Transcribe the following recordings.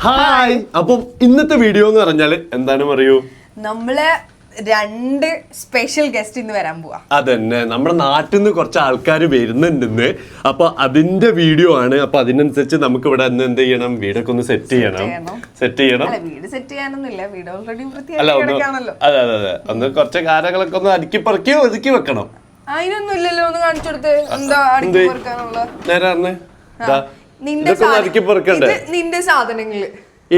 Hi. അപ്പം ഇന്നത്തെ video എന്ന് പറഞ്ഞാല് എന്താണ് പറയൂ, നമ്മള് രണ്ട് സ്പെഷ്യൽ ഗസ്റ്റ് ഇന്ന് വരാൻ പോവാ. അതന്നെ, നമ്മുടെ നാട്ടിൽ നിന്ന് കുറച്ച് ആൾക്കാർ വരുന്നുണ്ടെന്ന്. അപ്പൊ അതിന്റെ വീഡിയോ ആണ്. അപ്പൊ അതിനനുസരിച്ച് നമുക്ക് ഇവിടെ എന്ത് ചെയ്യണം, വീടൊക്കെ ഒന്ന് സെറ്റ് ചെയ്യണം. വീട് സെറ്റ് ചെയ്യാനൊന്നുമില്ല, വീട് ഓൾറെഡി അതെ അതെ അതെ, ഒന്ന് കുറച്ച് കാര്യങ്ങളൊക്കെ ഒന്ന് അടുക്കി പറക്കി ഒതുക്കി വെക്കണം. അതിനൊന്നും ഇല്ലല്ലോ, ഒന്ന് കാണിച്ചു കൊടുത്ത്. എന്താ അടുക്കി പെറുക്കാനുള്ള? നേരെ നിന്റെ സാധനങ്ങള്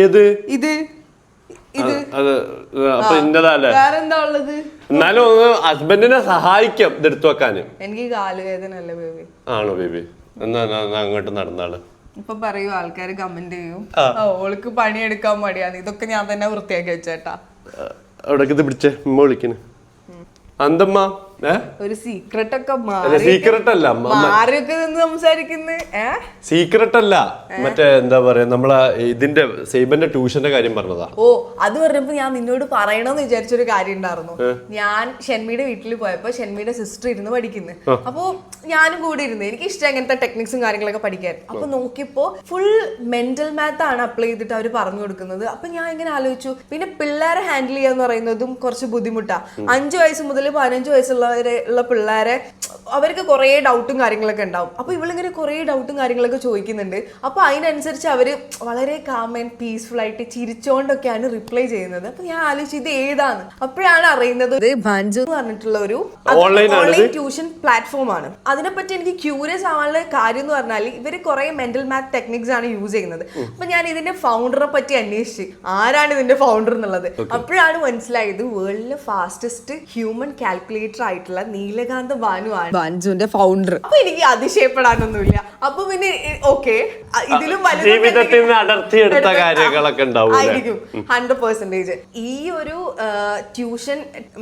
ഏത്? ഇത് അപ്പൊ ഇന്റേതല്ലേ. വേറെന്താ ഉള്ളത്? എന്നാലും ഒന്ന് ഹസ്ബൻഡിനെ സഹായിക്കാം ഇതെടുത്തു വെക്കാന്. എനിക്ക് കാലുവേദന അല്ലേ ബേബി? ആണോ ബേബി? എന്നാ അങ്ങോട്ട് നടന്നാള്. ഇപ്പൊ പറയൂ, ആൾക്കാര് കമന്റ് ചെയ്യും ഓൾക്ക് പണിയെടുക്കാൻ മടിയാന്ന്. ഇതൊക്കെ ഞാൻ തന്നെ വൃത്തിയാക്കി വെച്ചേട്ടാ. അവിടേക്ക് ഇത് പിടിച്ചേ, ഉമ്മ വിളിക്കണ്. അന്തമ്മ ഒരു സീക്രട്ട് ഒക്കെ സീക്രട്ട് അല്ല, മാറിയൊക്കെ നിന്ന് സംസാരിക്കുന്നു. സീക്രട്ട് അല്ല, മറ്റേ എന്താ പറയാ, നമ്മളെ ഇതിന്റെ സൈബന്റെ ട്യൂഷന്റെ കാര്യം പറഞ്ഞതാ. ഓ, അത് പറഞ്ഞപ്പോ ഞാൻ നിന്നോട് പറയണമെന്ന് വിചാരിച്ചൊരു കാര്യം ഉണ്ടായിരുന്നു. ഞാൻ ഷെൻമിയുടെ വീട്ടിൽ പോയപ്പോ ഷെൻമിയുടെ സിസ്റ്റർ ഇരുന്ന് പഠിക്കുന്നു. അപ്പൊ ഞാനും കൂടി ഇരുന്ന്, എനിക്ക് ഇഷ്ടം അങ്ങനത്തെ ടെക്നിക്സും കാര്യങ്ങളൊക്കെ പഠിക്കാൻ. അപ്പൊ നോക്കിയപ്പോ ഫുൾ മെന്റൽ മാത്ത് ആണ് അപ്ലൈ ചെയ്തിട്ട് അവർ പറഞ്ഞു കൊടുക്കുന്നത്. അപ്പൊ ഞാൻ ഇങ്ങനെ ആലോചിച്ചു, പിന്നെ പിള്ളേരെ ഹാൻഡിൽ ചെയ്യാന്ന് പറയുന്നതും കുറച്ച് ബുദ്ധിമുട്ടാ. 5 വയസ്സ് മുതൽ 15 വയസ്സുള്ള പിള്ളേരെ അവർക്ക് കുറെ ഡൗട്ടും കാര്യങ്ങളൊക്കെ ഉണ്ടാവും. അപ്പൊ ഇവളിങ്ങനെ കുറെ ഡൗട്ടും കാര്യങ്ങളൊക്കെ ചോദിക്കുന്നുണ്ട്. അപ്പൊ അതിനനുസരിച്ച് അവര് വളരെ കാം ആൻഡ് പീസ്ഫുൾ ആയിട്ട് ചിരിച്ചോണ്ടൊക്കെയാണ് റിപ്ലൈ ചെയ്യുന്നത്. അപ്പൊ ഞാൻ ആലോചിച്ചു ഇത് ഏതാണ്. അപ്പോഴാണ് അറിയുന്നത് ഇത് ഭാൻജു എന്ന് പറഞ്ഞിട്ടുള്ള ഒരു ഓൺലൈൻ ട്യൂഷൻ പ്ലാറ്റ്ഫോം ആണ്. അതിനെപ്പറ്റി എനിക്ക് ക്യൂരിയസ് ആവാനുള്ള കാര്യം എന്ന് പറഞ്ഞാൽ ഇവര് കുറെ മെന്റൽ മാത്ത് ടെക്നിക്സ് ആണ് യൂസ് ചെയ്യുന്നത്. അപ്പൊ ഞാൻ ഇതിന്റെ ഫൗണ്ടറെ പറ്റി അന്വേഷിച്ച് ആരാണ് ഇതിന്റെ ഫൗണ്ടർ എന്നുള്ളത്. അപ്പോഴാണ് മനസ്സിലായത് വേൾഡിലെ ഫാസ്റ്റസ്റ്റ് ഹ്യൂമൻ കാൽക്കുലേറ്റർ ആയിട്ടുള്ള നീലകാന്ത ഭാനു ആണ് ഭാൻജുവിന്റെ ഫൗണ്ടർ. അപ്പൊ എനിക്ക് അതിശയപ്പെടാനൊന്നുമില്ല. അപ്പൊ പിന്നെ ഓക്കെ, ഇതിലും ആയിരിക്കും 100%. ഈ ഒരു ട്യൂഷൻ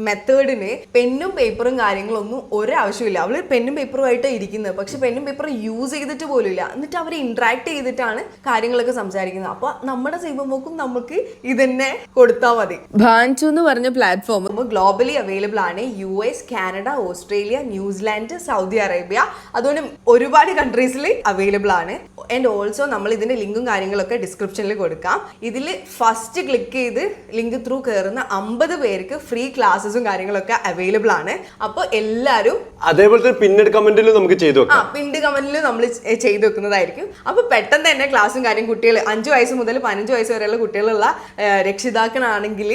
മെത്തേഡിന് പെന്നും പേപ്പറും കാര്യങ്ങളൊന്നും ഒരാവശ്യമില്ല. അവള് പെന്നും പേപ്പറുമായിട്ട് ഇരിക്കുന്നത്, പക്ഷെ പെന്നും പേപ്പറും യൂസ് ചെയ്തിട്ട് പോലും ഇല്ല. എന്നിട്ട് അവർ ഇന്ററാക്ട് ചെയ്തിട്ടാണ് കാര്യങ്ങളൊക്കെ സംസാരിക്കുന്നത്. അപ്പൊ നമ്മുടെ സൈബർമോക്കും നമുക്ക് ഇതന്നെ കൊടുത്താൽ മതി. ഭാൻജു എന്ന് പറഞ്ഞ പ്ലാറ്റ്ഫോം ഗ്ലോബലി അവൈലബിൾ ആണ്. US, Canada, Australia, New Zealand, Saudi Arabia, അതുകൊണ്ട് ഒരുപാട് കൺട്രീസിൽ അവൈലബിൾ ആണ്. ആൻഡ് ഓൾസോ നമ്മൾ ഇതിന്റെ ലിങ്കും കാര്യങ്ങളൊക്കെ ഡിസ്ക്രിപ്ഷനിൽ കൊടുക്കാം. ഇതിൽ ഫസ്റ്റ് ക്ലിക്ക് ചെയ്ത് ലിങ്ക് ത്രൂ കയറുന്ന 50 പേർക്ക് ഫ്രീ ക്ലാസ്സും കാര്യങ്ങളൊക്കെ അവൈലബിൾ ആണ്. അപ്പൊ എല്ലാരും അതേപോലെ പിന്നീട് കമന്റിൽ നമുക്ക് ചെയ്തു വെക്കാം. പിന്നീട് കമന്റിൽ നമ്മൾ ചെയ്തു വെക്കുന്നതായിരിക്കും. അപ്പൊ പെട്ടെന്ന് തന്നെ ക്ലാസ്സും കാര്യം കുട്ടികൾ 5 വയസ്സ് മുതൽ 15 വയസ്സ് വരെയുള്ള കുട്ടികളുള്ള രക്ഷിതാക്കളാണെങ്കിൽ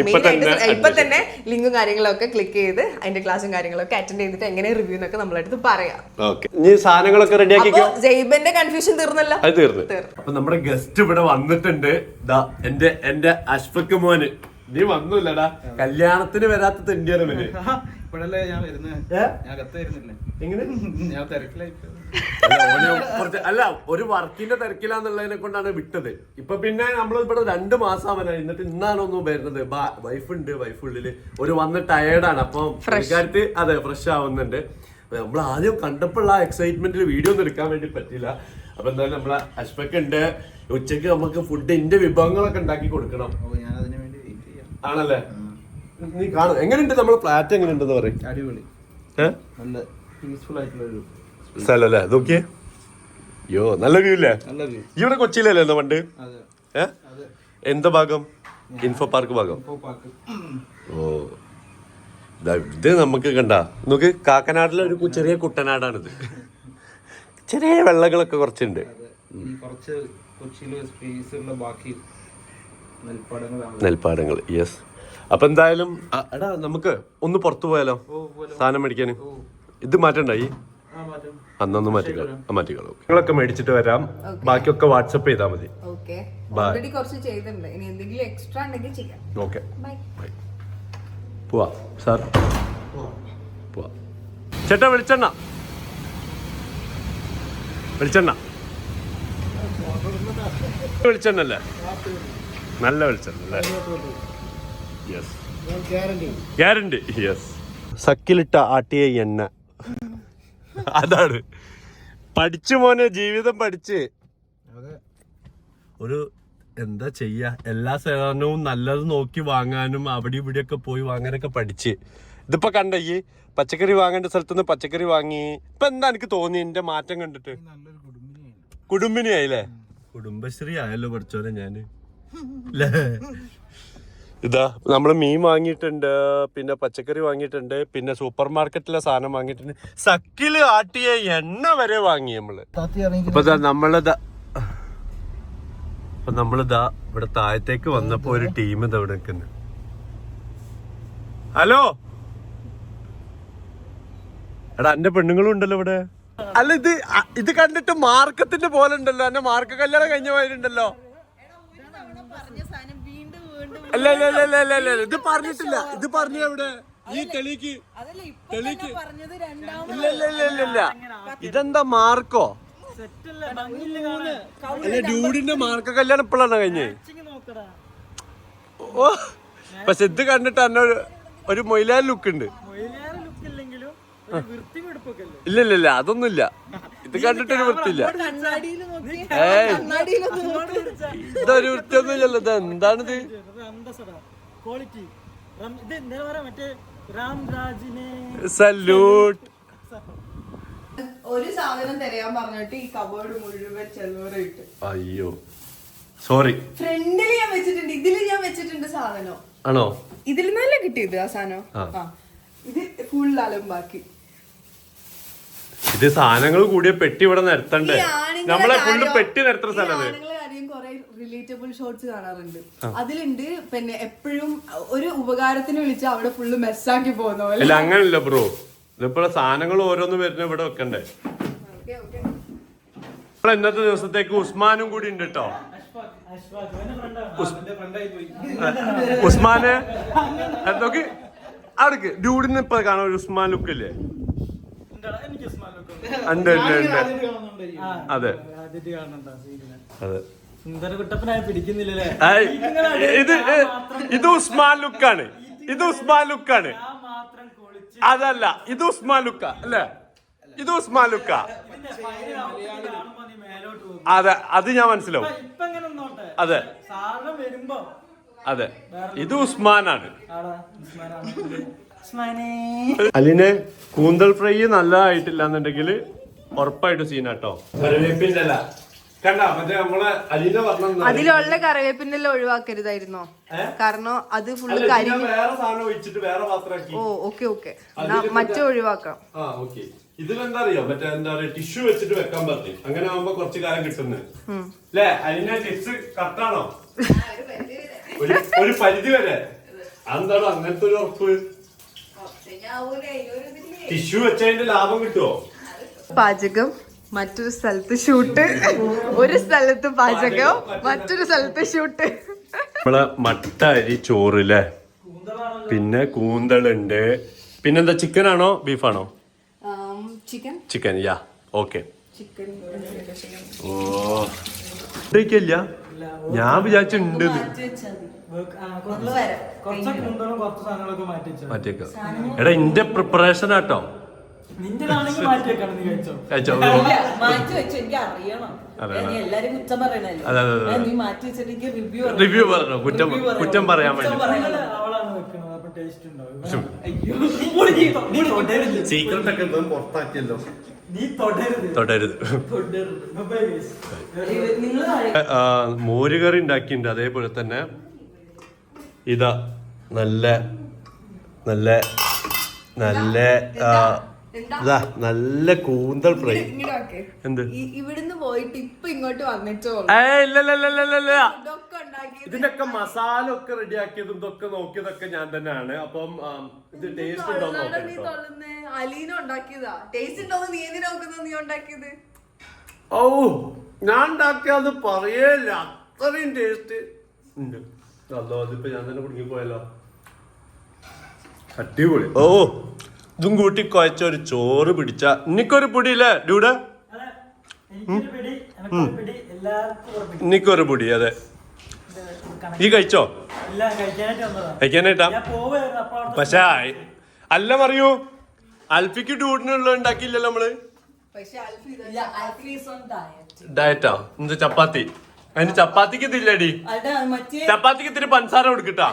മെയിനായിട്ട് ഇപ്പൊ തന്നെ ലിങ്കും കാര്യങ്ങളൊക്കെ ക്ലിക്ക് ചെയ്ത് അതിന്റെ ക്ലാസ്സും കാര്യങ്ങളൊക്കെ അറ്റൻഡ് ചെയ്തിട്ട് എങ്ങനെ റിവ്യൂ എന്നൊക്കെ നമ്മളടുത്ത് പറയാം. സാധനങ്ങളൊക്കെ റെഡിയാക്കിക്കോ. ജയ്ബന്റെ കൺഫ്യൂഷൻ തീർന്നല്ലോ. അത് തീർന്നു. അപ്പൊ നമ്മുടെ ഗസ്റ്റ് ഇവിടെ വന്നിട്ടുണ്ട്. എന്റെ അഷ്ഫക്ക് മോന്. നീ വന്നില്ലടാ, കല്യാണത്തിന് വരാത്ത തെണ്ടിയാണ്. അല്ല, ഒരു വർക്കിന്റെ തിരക്കിലാന്നുള്ളതിനെ കൊണ്ടാണ് വിട്ടത്. ഇപ്പൊ പിന്നെ നമ്മൾ ഇവിടെ 2 മാസം അവനായി. എന്നിട്ട് ഇന്നാണൊന്ന് വരുന്നത്. വൈഫുള്ളില് ഒരു വന്ന് ടയേർഡാണ്. അപ്പൊ പുള്ളിക്കാരത്ത് അതെ ഫ്രഷ് ആവുന്നുണ്ട്. നമ്മൾ ആദ്യം കണ്ടപ്പോഴുള്ള എക്സൈറ്റ്മെന്റിൽ വീഡിയോ ഒന്നും എടുക്കാൻ വേണ്ടി പറ്റില്ല. അപ്പൊ എന്തായാലും നമ്മളെ അഷ്ഫക്ക് ഉണ്ട്. ഉച്ചക്ക് നമുക്ക് ഫുഡിന്റെ വിഭവങ്ങളൊക്കെ ഉണ്ടാക്കി കൊടുക്കണം. ആണല്ലേ? നീ കാണും എങ്ങനെയുണ്ട് നമ്മളെ ഫ്ലാറ്റ്, എങ്ങനെയുണ്ടെന്ന് പറയും. അടിപൊളി, നല്ല പീസ്ഫുൾ ആയിട്ടുള്ള ഒരു സ്ഥലല്ലേ? നോക്കിയേ, യോ നല്ല വ്യൂ അല്ലേ? ഇവിടെ കൊച്ചിയിലല്ലേ പണ്ട്? എന്താ ഭാഗം? ഇൻഫോ പാർക്ക് ഭാഗം. ഓ, ഇത് നമുക്ക് കണ്ട നോക്ക്, കാക്കനാടിലെ ഒരു ചെറിയ കുട്ടനാടാണിത്. ചെറിയ വെള്ളങ്ങളൊക്കെ കുറച്ചുണ്ട്. നെൽപ്പാടങ്ങൾ. യെസ്. അപ്പൊ എന്തായാലും എടാ നമുക്ക് ഒന്ന് പുറത്തു പോയാലോ സാധനം മേടിക്കാന്? ഇത് മാറ്റണ്ടായി, അന്നൊന്ന് മാറ്റിക്കോളൂ. നിങ്ങളൊക്കെ മേടിച്ചിട്ട് വരാം. ബാക്കിയൊക്കെ വാട്സപ്പ് ചെയ്താൽ മതി. ഓക്കെ, പോവാ സാർ, പോവാ. ചേട്ടാ വെളിച്ചെണ്ണ വെളിച്ചെണ്ണല്ലേ? നല്ല വെളിച്ചെണ്ണ അല്ലേ? Yes, guarantee. യെസ്. സക്കിലിട്ട ആട്ടിയ എണ്ണ, അതാണ്. പഠിച്ചു മോനെ, ജീവിതം പഠിച്ച് ഒരു എന്താ ചെയ്യാ, എല്ലാ സാധനവും നല്ലത് നോക്കി വാങ്ങാനും അവിടെ ഇവിടെയൊക്കെ പോയി വാങ്ങാനൊക്കെ പഠിച്ച്. ഇതിപ്പോ കണ്ട ഈ പച്ചക്കറി വാങ്ങേണ്ട സ്ഥലത്തുനിന്ന് പച്ചക്കറി വാങ്ങി. ഇപ്പൊ എന്താ എനിക്ക് തോന്നി എന്റെ മാറ്റം കണ്ടിട്ട്? കുടുംബിനിയായില്ലേ? കുടുംബശ്രീ ആയല്ലോ പഠിച്ചോനെ ഞാന്. ഇതാ നമ്മള് മീൻ വാങ്ങിയിട്ടുണ്ട്, പിന്നെ പച്ചക്കറി വാങ്ങിയിട്ടുണ്ട്, പിന്നെ സൂപ്പർ മാർക്കറ്റിലെ സാധനം വാങ്ങിയിട്ടുണ്ട്, സക്കില് ആട്ടിയ എണ്ണ വരെ വാങ്ങി നമ്മള്. ഇപ്പൊ നമ്മളിതാ ഇവിടെ താഴത്തേക്ക് വന്നപ്പോ ഒരു ടീം ഇതാ ഇവിടെ നിൽക്കുന്നു. ഹലോ എടാ, എന്റെ പെണ്ണുങ്ങളും ഉണ്ടല്ലോ ഇവിടെ. അല്ല, ഇത് കണ്ടിട്ട് മാർക്കത്തിന്റെ പോലെ ഉണ്ടല്ലോ, എന്നെ മാർക്ക കല്യാണം കഴിഞ്ഞ പോയിട്ടുണ്ടല്ലോ. അല്ല അല്ല അല്ല അല്ല അല്ല, ഇത് പറഞ്ഞിട്ടില്ല. ഇത് പറഞ്ഞു എവിടെ ഈ തെളിക്ക് തെളിക്ക്. ഇല്ല ഇല്ല ഇല്ല ഇല്ല ഇല്ല, ഇതെന്താ മാർക്കോ? അല്ല, ഡ്യൂഡിന്റെ മാർക്ക കല്യാണം ഇപ്പോഴാണ് കഴിഞ്ഞേ. ഓ, പക്ഷെ ഇത് കണ്ടിട്ട് എന്നെ ഒരു മൊയിലാൽ ലുക്ക് ഉണ്ട്. ഇല്ല ഇല്ല ഇല്ല, അതൊന്നുമില്ല. ഇത് കണ്ടിട്ടൊരു വൃത്തിയില്ല. ഇതൊരു വൃത്തിയൊന്നുമില്ലല്ലോ. ഇത് എന്താണിത്? സല്യൂട്ട്. ഒരു സാധനം തിരയാൻ പറഞ്ഞിട്ട് ഈ കബോർഡ് മുഴുവൻ ചെറുപറിട്ട്. അയ്യോ സോറി. ഫ്രണ്ടിൽ ഞാൻ വെച്ചിട്ടുണ്ട്, ഇതില് ഞാൻ വെച്ചിട്ടുണ്ട് സാധനം. ആണോ? ഇതിൽ നല്ല കിട്ടിയത് ആ സാധനം. ഇത് ഫുൾ അലമ്പാക്കി. ഇത് സാധനങ്ങൾ കൂടിയ പെട്ടി ഇവിടെ നിരത്തണ്ടേ? നമ്മളെ ഫുള്ള് പെട്ടി നിരത്തുന്ന സ്ഥലം. റിലേറ്റബിൾ ഷോർട്സ് കാണാറുണ്ട്. അതിലുണ്ട് പിന്നെ എപ്പോഴും ഒരു ഉപകാരത്തിന് വിളിച്ചാൽ അവിടെ ഫുള്ള് മെസ്സാക്കി പോകുന്ന പോലെ. അല്ല, അങ്ങനല്ല ബ്രോ. ഇതിപ്പോ സാധനങ്ങൾ ഓരോന്ന് വരുന്ന ഇവിടെ വെക്കണ്ടേ? ഇന്നത്തെ ദിവസത്തേക്ക് ഉസ്മാനും കൂടി ഉണ്ട് കേട്ടോ. ഉസ്മാന് നോക്കി അവിടേക്ക് ഡ്യൂഡിന് ഇപ്പൊ കാണാൻ ഒരു ഉസ്മാൻ ലുക്ക് ഇല്ലേ? ഉണ്ട് ഉണ്ട് ഉണ്ട്. അതെ അതെ. ഇത് ഉസ്മാൻ ലുക്കാണ്. ഇത് ഉസ്മാൻ ലുക്കാണ്. അതല്ല, ഇത് ഉസ്മാൻ ലുക്ക അല്ലേ? ഇത് ഉസ്മാൻ ലുക്ക. അതെ, അത് ഞാൻ മനസ്സിലാവും. അതെ അതെ, ഇത് ഉസ്മാനാണ്. അലിനെ കൂന്തൽ ഫ്രൈ നല്ലതായിട്ടില്ല എന്നുണ്ടെങ്കിൽ ഉറപ്പായിട്ട് സീനാട്ടോ. കറിവേപ്പിന്റെ അതിലുള്ള കറിവേപ്പിന്റെ എല്ലാം ഒഴിവാക്കരുതായിരുന്നോ? കാരണം അത് ഫുള്ള് കരി. ഓ ഓക്കെ ഓക്കെ, മറ്റേ ഒഴിവാക്കാം. ഇതിലെന്താ അറിയോ, മറ്റേ എന്താ പറയാ, ടിഷ്യൂ വെച്ചിട്ട് വെക്കാൻ പറഞ്ഞു. അങ്ങനെ ആവുമ്പോ കുറച്ചു കാലം കിട്ടുന്നത് അല്ലേ? അതിന്റെ ടിപ്സ് കറക്റ്റാണോ? ഒരു പരിധി വരെ. അതെന്താണോ അങ്ങനത്തെ ഒരു ഉറപ്പ്? ടിഷ്യൂ വെച്ചതിന്റെ ലാഭം കിട്ടുമോ? പാചകം മറ്റൊരു സ്ഥലത്ത് ഷൂട്ട്, ഒരു സ്ഥലത്ത് പാചകം മറ്റൊരു സ്ഥലത്ത് ഷൂട്ട്. നമ്മളെ മട്ട അരി ചോറില്ലേ, പിന്നെ കൂന്തളുണ്ട്, പിന്നെന്താ ചിക്കൻ ആണോ ബീഫാണോ? Chicken yeah okay. ഓ ഇല്ല, ഞാൻ വിചാരിച്ചിട്ടുണ്ട് മാറ്റിയേക്കാം. എടാ, ഇന്റെ പ്രിപ്പറേഷൻ ആട്ടോ. കഴിച്ചോ? റിവ്യൂ പറഞ്ഞോ, കുറ്റം പറയാൻ വേണ്ടി. സീക്രട്ട് ഒക്കെ പുറത്താക്കിയല്ലോ. തൊടരുത്. മോരുകറി ഉണ്ടാക്കിയിട്ടുണ്ട്. അതേപോലെ തന്നെ ഇതാ നല്ല നല്ല നല്ല ഇതാ നല്ല കൂന്തൽ ഫ്രൈ. എന്ത് ഇവിടുന്ന് പോയിട്ട് ഇപ്പൊ ഇങ്ങോട്ട് വന്നിട്ടോ? ഇല്ല, ഇതിന്റെയൊക്കെ മസാല ഒക്കെ റെഡിയാക്കിയതും ഇതൊക്കെ നോക്കിയതൊക്കെ ഞാൻ തന്നെയാണ്. അപ്പം ഇത് ടേസ്റ്റ് ഉണ്ടോ അലീന ഉണ്ടാക്കിയതാ. ടേസ്റ്റ് ഉണ്ടോ? നീ എന്തിനാ നോക്കുന്നത്? നീ ഉണ്ടാക്കിയത്? ഓ, ഞാൻ ഉണ്ടാക്കിയത് പറയല്ല, അത്രയും ടേസ്റ്റ് ഉണ്ട്. അതോ അതിപ്പോ ഞാൻ തന്നെ കുടുങ്ങി പോയല്ലോ. അടിപൊളി. ഓ, ഇതും കൂട്ടി കുഴച്ച ഒരു ചോറ് പിടിച്ച എനിക്കൊരു പിടിയില്ലേ ഡ്യൂഡ്? എനിക്കൊരു പിടി. അതെ, ഈ കഴിച്ചോ? കഴിക്കാനായിട്ടാ. പക്ഷെ അല്ല പറയൂ, അൽഫിക്ക് ഡ്യൂഡിനുള്ള ഉണ്ടാക്കിയില്ലല്ലോ നമ്മള്. ഡയറ്റാ? എന്ത് ചപ്പാത്തി? അതിന് ചപ്പാത്തിക്ക് ഇതില്ലടി. ചപ്പാത്തിക്ക് ഇത്തിരി പഞ്ചസാര കൊടുക്കട്ടാ.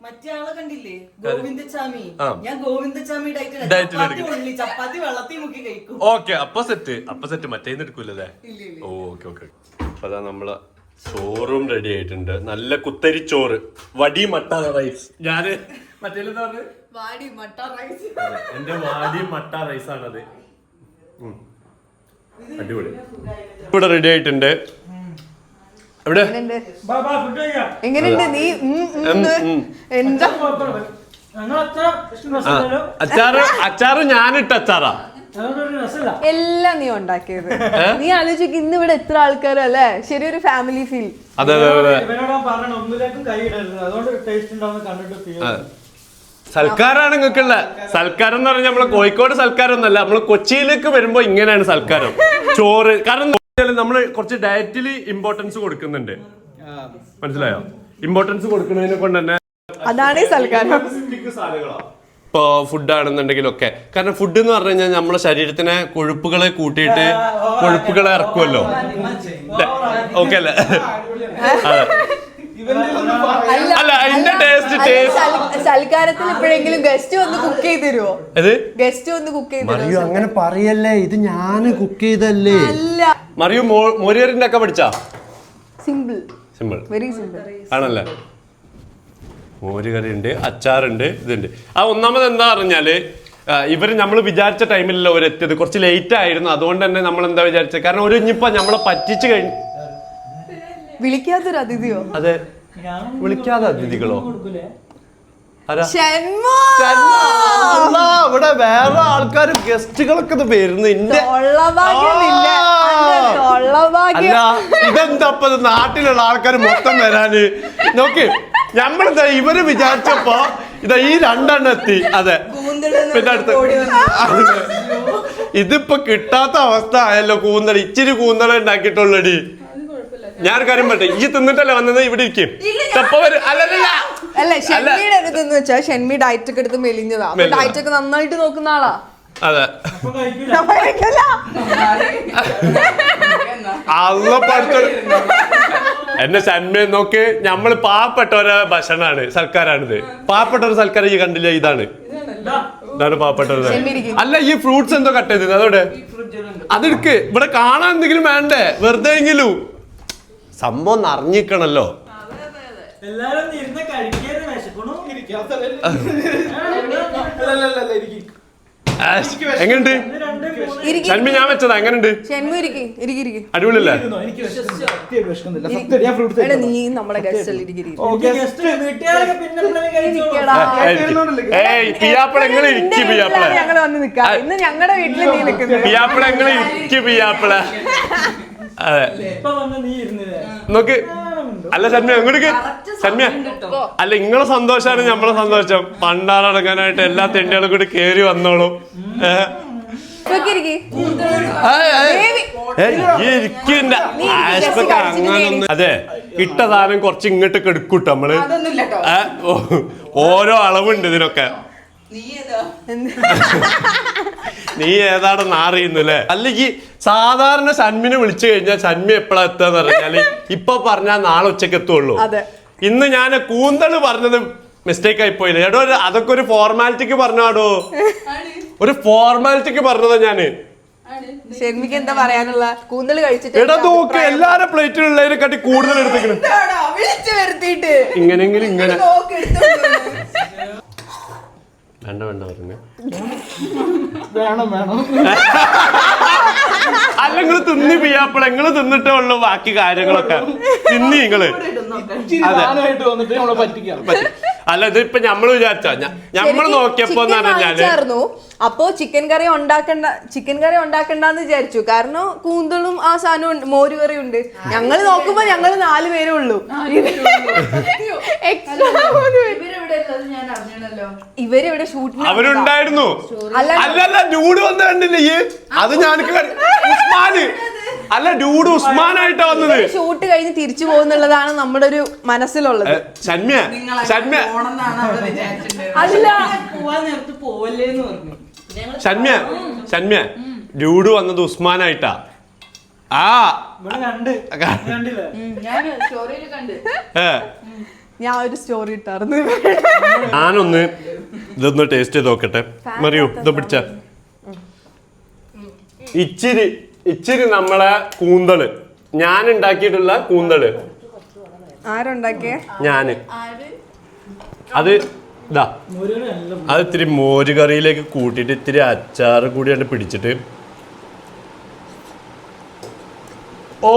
മറ്റേ ആളെ കണ്ടില്ലേ ഗോവിന്ദച്ചാമി ആ. ഞാൻ ഗോവിന്ദച്ചാമി Diet ഡയറ്റിൽ ല് എടുക്കും. ഉള്ളി ചപ്പാത്തി വെള്ളത്തിൽ മുക്കി കഴിക്കും ഓക്കെ അപ്പൊ സെറ്റ് മറ്റേന്ന് എടുക്കൂലേ ഓക്കെ ഓക്കെ അപ്പൊ അതാ നമ്മള് ചോറും റെഡി ആയിട്ടുണ്ട് നല്ല കുത്തരി ചോറ് വടി മട്ട റൈസ് ഞാന് മറ്റേലെന്താ പറഞ്ഞത് വാടി മട്ട റൈസ്. എന്റെ വാടി മട്ട റൈസ് ആണത് അടിപൊളി ഇവിടെ റെഡി ആയിട്ടുണ്ട് എവിടെ എങ്ങനെയുണ്ട് നീ എന്താ അച്ചാറ് ഞാനിട്ട അച്ചാറാ എല്ലാം നീ ഉണ്ടാക്കിയത്. നീ ആലോചിക്ക് ഇന്ന് ഇവിടെ എത്ര ആൾക്കാരും അല്ലേ, ശരിയൊരു ഫാമിലി ഫീൽ. അതെ അതെ അതെ സൽക്കാരാണ് നിങ്ങൾക്കുള്ള സൽക്കാരം എന്ന് പറഞ്ഞാൽ നമ്മളെ കോഴിക്കോട് സൽക്കാരം ഒന്നല്ല, നമ്മള് കൊച്ചിയിലേക്ക് വരുമ്പോ ഇങ്ങനെയാണ് സൽക്കാരം. ചോറ് കാരണം നമ്മള് കുറച്ച് ഡയറ്റില് ഇമ്പോർട്ടൻസ് കൊടുക്കുന്നുണ്ട്, മനസ്സിലായോ? ഇമ്പോർട്ടൻസ് കൊടുക്കുന്നതിനെ കൊണ്ട് തന്നെ അതാണ് ഈ സൽക്കാരം. ഇപ്പൊ ഫുഡ് ആണെന്നുണ്ടെങ്കിലൊക്കെ, കാരണം ഫുഡ് എന്ന് പറഞ്ഞു കഴിഞ്ഞാൽ നമ്മളെ ശരീരത്തിനെ കൊഴുപ്പുകളെ കൂട്ടിയിട്ട് കൊഴുപ്പുകളെ ഇറക്കുമല്ലോ. ഓക്കെ അല്ലേ? അല്ല അതിന്റെ ടേസ്റ്റ് സൽക്കാരത്തിൽ എപ്പോഴെങ്കിലും ഗസ്റ്റ് വന്ന് കുക്ക് ചെയ്ത് തരുമോ? ഗസ്റ്റ് വന്ന് കുക്ക് ചെയ്ത് മറിയു അങ്ങനെ പറയല്ലേ, ഇത് ഞാന് കുക്ക് ചെയ്തല്ലേ. അല്ല മറിയു മോരിയറിന്റെ ഒക്കെ പഠിച്ചാ? സിമ്പിൾ സിമ്പിൾ വെരി സിമ്പിൾ ആണല്ലേ. മോരുകറി ഉണ്ട്, അച്ചാറുണ്ട്, ഇതുണ്ട്. ആ ഒന്നാമത് എന്താ പറഞ്ഞാല് ഇവര് നമ്മൾ വിചാരിച്ച ടൈമിലല്ല ഒരു എത്തിയത്, കുറച്ച് ലേറ്റ് ആയിരുന്നു. അതുകൊണ്ട് തന്നെ നമ്മൾ എന്താ വിചാരിച്ചത്, കാരണം ഒരു ഇനിയിപ്പോ നമ്മളെ പറ്റിച്ചു കഴിഞ്ഞു. വിളിക്കാത്തൊരു അതിഥിയോ? അതെ, വിളിക്കാതെ അതിഥികളോ? ഇവിടെ വേറെ ആൾക്കാർ ഗസ്റ്റുകളൊക്കെ വരുന്നു. അല്ല ഇതെന്താ നാട്ടിലുള്ള ആൾക്കാർ മൊത്തം വരാന് നോക്കി. നമ്മളെന്താ ഇവര് വിചാരിച്ചപ്പോ ഇതാ ഈ രണ്ടെണ്ണം എത്തി. അതെ, പിന്നെ അടുത്ത് ഇതിപ്പോ കിട്ടാത്ത അവസ്ഥ ആയല്ലോ. കൂന്തൽ ഇച്ചിരി കൂന്തൽ ഉണ്ടാക്കിയിട്ടുള്ളടി. ഞാൻ കാര്യം പറ്റേ, ഈ തിന്നിട്ടല്ലേ വന്നത്, ഇവിടെ ഇരിക്കും. അല്ല ഷെൻമിയുടെ ഇതെന്ന് വെച്ചാൽ ഷെൻമി ഡയറ്റ് ഒക്കെ എടുത്ത് മെലിഞ്ഞതാ. ഡയറ്റ് ഒക്കെ നന്നായിട്ട് നോക്കുന്ന ആളാ. അതെ, അല്ല പഠിച്ച എന്നെ ഷന്മയെ നോക്ക്. നമ്മള് പാവപ്പെട്ടവരെ ഭക്ഷണാണ്, സൽക്കാരാണിത്. പാവപ്പെട്ടവരെ സൽക്കാരം ഈ കണ്ടില്ല, ഇതാണ് പാവപ്പെട്ടവരുടെ. അല്ല ഈ ഫ്രൂട്ട്സ് എന്തോ കട്ട് ചെയ്തത്, അതോടെ അതെടുക്ക്. ഇവിടെ കാണാൻ എന്തെങ്കിലും വേണ്ടേ, വെറുതെ എങ്കിലും സംഭവം നിറഞ്ഞിക്കണല്ലോ. എങ്ങനുണ്ട് ഷന്മി? ഞാൻ വെച്ചതാ, എങ്ങനുണ്ട്? അടിപൊളിയല്ലേ? നീ നമ്മളെ പിയാപ്പിള എങ്ങനെ ഇരിക്കും? പിയാപ്പിള ഞങ്ങൾ വന്ന് നിൽക്കാം. ഇന്ന് ഞങ്ങളുടെ വീട്ടിൽ നീ നിൽക്കുന്നു. പിയാപ്പിള എങ്ങനെ ഇരിക്കും? പിയാപ്പിള അതെ നോക്ക്. അല്ല ഷന്മ എങ്ങോട്ട്? ഷന്മ അല്ല, ഇങ്ങളെ സന്തോഷാണ് നമ്മളെ സന്തോഷം. പണ്ടാറടങ്ങാനായിട്ട് എല്ലാ തെണ്ടികളും കൂടി കേറി വന്നോളും. അങ്ങനൊന്നും. അതെ, ഇട്ട സാധനം കുറച്ച് ഇങ്ങോട്ട് എടുക്കൂട്ടോ നമ്മള്. ഓരോ അളവുണ്ട് ഇതിനൊക്കെ. നീ ഏതാണെന്ന് അറിയുന്നല്ലേ? അല്ലെങ്കിൽ സാധാരണ ഷന്മിനെ വിളിച്ചു കഴിഞ്ഞാൽ ഷന്മി എപ്പോഴാ എത്താന്ന് പറഞ്ഞാല് ഇപ്പൊ പറഞ്ഞാൽ നാളെ ഉച്ചക്ക് എത്തുള്ളൂ. ഇന്ന് ഞാൻ കൂന്തള് പറഞ്ഞത് മിസ്റ്റേക്ക് ആയി പോയില്ലേ എടോ? അതൊക്കെ ഒരു ഫോർമാലിറ്റിക്ക് പറഞ്ഞാടോ, ഒരു ഫോർമാലിറ്റിക്ക് പറഞ്ഞതാ ഞാന്. ഷെൻമിക്ക് എന്താ പറയാനുള്ള? കൂന്തള് കഴിച്ചിട്ട് എടാ നോക്ക്, എല്ലാരും പ്ലേറ്റിലുള്ളതിനെ കാട്ടി കൂടുതൽ എടുത്തേക്കണ്. ഇങ്ങനെങ്കിലും ഇങ്ങനെ വേണ്ട വേണ്ട പറഞ്ഞു. അല്ല നിങ്ങള് തിന്നി പിയാപ്പിള, നിങ്ങള് തിന്നിട്ടേ ഉള്ളു ബാക്കി കാര്യങ്ങളൊക്കെ. തിന്നി നിങ്ങള്. അല്ല ഇതിപ്പൊ ഞമ്മള് വിചാരിച്ച ഞമ്മള് നോക്കിയപ്പോ പറഞ്ഞാല് അപ്പോ ചിക്കൻ കറി ഉണ്ടാക്കണ്ടെന്ന് വിചാരിച്ചു. കാരണം കൂന്തളും ആ സാധനവും മോരുകറി ഉണ്ട്. ഞങ്ങള് നോക്കുമ്പോ ഞങ്ങള് 4 പേരേ ഉള്ളൂ. ഇവരിവിടെ ഷൂട്ടിന് അവരുണ്ടായിരുന്നു. അല്ലല്ല ഡ്യൂഡ് വന്ന കണ്ടില്ലേ? അത് ഞാൻ ഉസ്മാന് അല്ല, ഡ്യൂഡ് ഉസ്മാനായിട്ടാ വന്നത്. ഷൂട്ട് കഴിഞ്ഞ് തിരിച്ചു പോകുന്നുള്ളതാണ് നമ്മുടെ ഒരു മനസ്സിലുള്ളത്. ഷന്മ്യ ഡ്യൂഡ് വന്നത് ഉസ്മാനായിട്ടാ. ഞാൻ ഒരു സ്റ്റോറി ഇട്ടായിരുന്നു. ഞാനൊന്ന് ഇതൊന്ന് ടേസ്റ്റ് ചെയ്ത് നോക്കട്ടെ. മറിയോ ഇത് പിടിച്ച ഇച്ചിരി നമ്മളെ കൂന്തള് ഞാൻ ഉണ്ടാക്കിയിട്ടുള്ള കൂന്തള് ആരുണ്ടാക്കിയ ഞാന് അത് ഇതാ അത് ഇത്തിരി മോര് കറിയിലേക്ക് കൂട്ടിയിട്ട് ഇത്തിരി അച്ചാറ് കൂടി കണ്ട് പിടിച്ചിട്ട് ഓ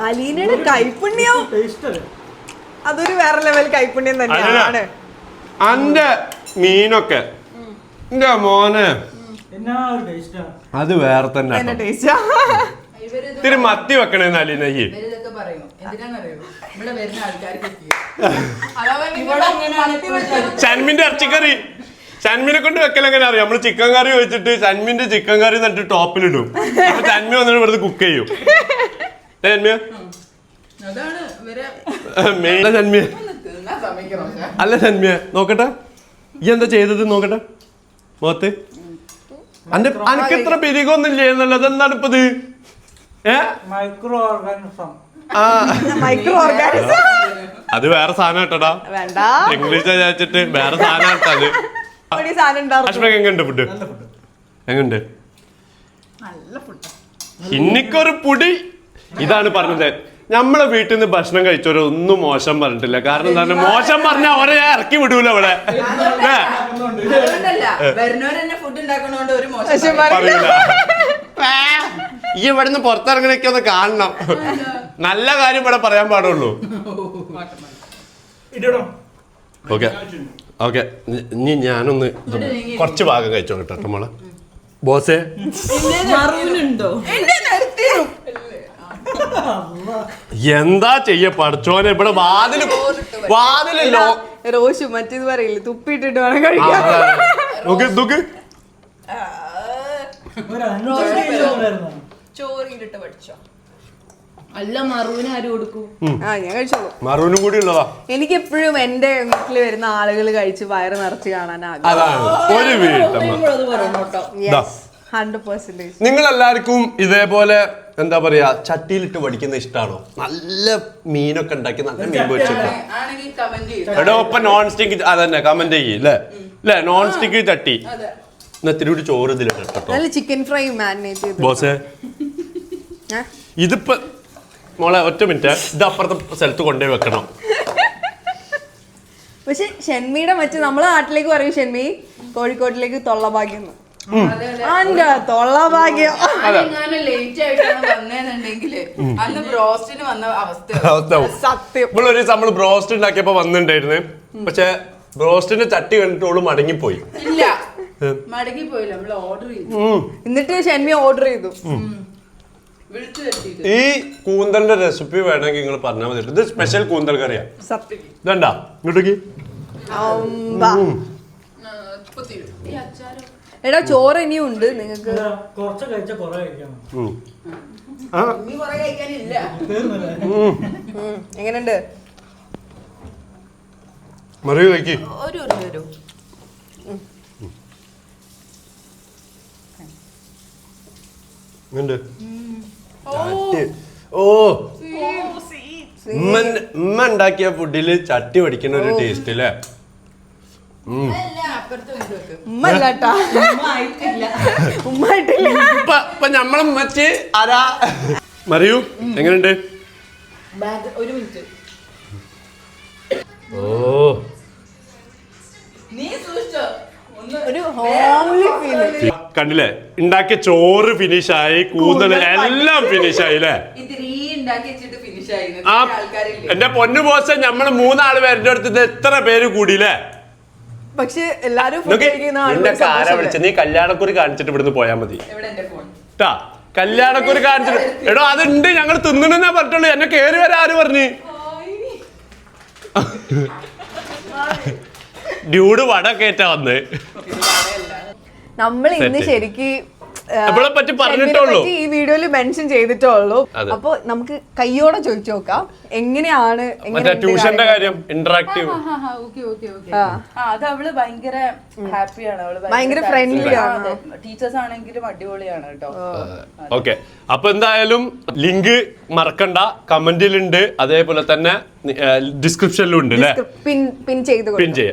അലീനയുടെ കൈപ്പുണ്യം അതൊരു വേറെ ലെവൽ കൈപ്പുണ്യം തന്നെയാണ്. അന്റെ മീനൊക്കെ എന്റെ മോനെ അത് വേറെ തന്നെ എന്നെ ടേസ്റ്റാ. ഇത്തിരി മത്തി വെക്കണേന്ന് അലീനയ്ക്ക്. ഷൻമിന്റെ ഇറച്ചിക്കറി ഷൻമിനെ കൊണ്ട് വെക്കൽ എങ്ങനെ അറിയാം? നമ്മള് ചിക്കൻ കറി വെച്ചിട്ട് ഷൻമിന്റെ ചിക്കൻ കറി എന്നിട്ട് ടോപ്പിലിടും. അപ്പൊ ഷൻമി വന്നിട്ട് ഇവിടുന്ന് കുക്ക് ചെയ്യും. ഷൻമിയ ഷൻമിയ അല്ല ഷൻമിയ നോക്കട്ടെ ഈ എന്താ ചെയ്തത് നോക്കട്ടെ മുഖത്ത് അനക്ക് ഇത്ര പിരികൊന്നും ചെയ്യുന്നല്ലോ. എന്താണ് ഇപ്പത്? Micro organism. മൈക്രോ ഓർഗാനിസം അത് വേറെ സാധനം കേട്ടോടാ. വേണ്ട, ഇംഗ്ലീഷ് വിചാരിച്ചിട്ട് വേറെ സാധനം ഇട്ടത്. എങ്ങനുണ്ട് ഫുഡ്? എങ്ങനുണ്ട്? ഇന്നിക്കൊരു പൊടി. ഇതാണ് പറഞ്ഞത്, നമ്മളെ വീട്ടിൽ നിന്ന് ഭക്ഷണം കഴിച്ചവരെ ഒന്നും മോശം പറഞ്ഞിട്ടില്ല. കാരണം എന്താണ്, മോശം പറഞ്ഞാൽ അവരെ ഞാൻ ഇറക്കി വിടൂല ഇവിടെ. പറയൂല. ഈ ഇവിടുന്ന് പുറത്തിറങ്ങണൊക്കെ ഒന്ന് കാണണം. നല്ല കാര്യം ഇവിടെ പറയാൻ പാടുള്ളൂ. ഓക്കെ ഓക്കെ ഇനി ഞാനൊന്ന് കുറച്ച് ഭാഗം കഴിച്ചോ കേട്ടോ മോളെ. ബോസേ എന്താ ചെയ്യ പഠിച്ചോനെ ഇവിടെ വാതിലല്ലോ. റോഷു മറ്റേത് പറയില്ല, തുപ്പിട്ടിട്ട് വേണം കഴിക്കാൻ. ചോറിട്ട് പഠിച്ചോ? അല്ല മറുവിന് ആര് കൊടുക്കും? ഞാൻ കഴിച്ചോളൂ. മറുവിനും കൂടി ഉള്ളതാ. എനിക്ക് എപ്പോഴും എന്റെ വീട്ടിൽ വരുന്ന ആളുകൾ കഴിച്ച് വയറ് നിറച്ച് കാണാൻ നിങ്ങൾ എല്ലാവർക്കും ഇതേപോലെ എന്താ പറയാ ചട്ടിയിലിട്ട് പഠിക്കുന്ന ഇഷ്ടമാണോ? നല്ല മീനൊക്കെ ഉണ്ടാക്കി നല്ല മീൻ പൊരിച്ചിട്ട് എടോ ഇപ്പൊ നോൺ സ്റ്റിക്ക് അതന്നെ കമന്റ് ചെയ്യല്ലേ അല്ലേ? നോൺ സ്റ്റിക്ക് ചട്ടി ഇത്തിരി കൂടി ചോറ് ഇതിലിട്ടോ. ചിക്കൻ ഫ്രൈ മാരിനേറ്റ് ചെയ്ത് ബോസേ ഇതിപ്പോ മോളെ ഒറ്റ മിനിറ്റ് ഇത് അപ്പുറത്തെ സ്ഥലത്ത് കൊണ്ടുപോയി വെക്കണം. പക്ഷെ ഷെൻമിയുടെ മറ്റേ നമ്മളെ നാട്ടിലേക്ക് പറയും ഷെൻമി കോഴിക്കോട്ടിലേക്ക് തൊള്ളഭാഗ്യം. തൊള്ളഭാഗ്യം സത്യം. നമ്മളൊരു നമ്മള് ബ്രോസ്റ്റ് ഉണ്ടാക്കിയപ്പോ വന്നിട്ടുണ്ടായിരുന്നു. പക്ഷെ ബ്രോസ്റ്റിന്റെ ചട്ടി കണ്ടിട്ട് ഓള് മടങ്ങിപ്പോയി. എന്നിട്ട് ഷെൻമി ഓർഡർ ചെയ്തു. ഈ കൂന്തലിന്റെ റെസിപ്പി വേണമെങ്കിൽ നിങ്ങൾ പറഞ്ഞാൽ മതി. ഇത് സ്പെഷ്യൽ കൂന്തൽ കറിയാ. ഇതണ്ടാ ഇങ്ങോട്ടേക്ക്. എടാ ചോറ് ഇനിയും ഉണ്ട് നിങ്ങൾക്ക്. എങ്ങനെയുണ്ട്? മറിയ കഴിക്ക്. ഓ ഉമ്മ ഉണ്ടാക്കിയ ഫുഡില് ചട്ടി പഠിക്കുന്ന ഒരു ടേസ്റ്റ് അല്ലേ? ഇപ്പൊ നമ്മളെ മച്ച് ആരാ മറിയൂ എങ്ങനെയുണ്ട്? ഓ കണ്ടില്ലേ, ഉണ്ടാക്കിയ ചോറ് ഫിനിഷായി, കൂന്തൽ എല്ലാം ഫിനിഷായി അല്ലേ? ആ എന്റെ പൊന്നു ബോസ്, നമ്മള് 3 ആള് പേരുടെ അടുത്ത് എത്ര പേര് കൂടിയില്ലേ? പക്ഷെ എല്ലാരും ആരാ വിളിച്ച? നീ കല്യാണക്കുറി കാണിച്ചിട്ട് ഇവിടുന്ന് പോയാ മതി ട്ടാ. കല്യാണക്കുറി കാണിച്ചിട്ട് എടോ അതുണ്ട്, ഞങ്ങൾ തിന്നണെന്നാ പറഞ്ഞിട്ടുള്ളൂ. എന്നെ കേറി വരാ ആര് പറഞ്ഞു? ഡ്യൂഡ് വട കേറ്റാ വന്ന്. നമ്മൾ ഇന്ന് ശരിക്ക് അവളെ പറ്റി പറഞ്ഞിട്ടുള്ളൂ. ഈ വീഡിയോയിൽ മെൻഷൻ ചെയ്തിട്ടേ ഉള്ളൂ. അപ്പൊ നമുക്ക് കയ്യോടെ ചോദിച്ചു നോക്കാം എങ്ങനെയാണ് ട്യൂഷന്റെ കാര്യം ഇന്ററാക്റ്റീവ്. അത് അവള് ഭയങ്കര ഹാപ്പിയാണ്, അവള് ഭയങ്കര ഫ്രണ്ട്ലി ആണ്. ടീച്ചേഴ്സ് ആണെങ്കിലും അടിപൊളിയാണ് കേട്ടോ. ഓക്കെ, അപ്പൊ എന്തായാലും ലിങ്ക് മറക്കണ്ട, കമന്റിലുണ്ട്, അതേപോലെ തന്നെ ഡിസ്ക്രിപ്ഷനിലും ഉണ്ട് അല്ലേ, പിൻ ചെയ്ത് പിൻ ചെയ്യാം.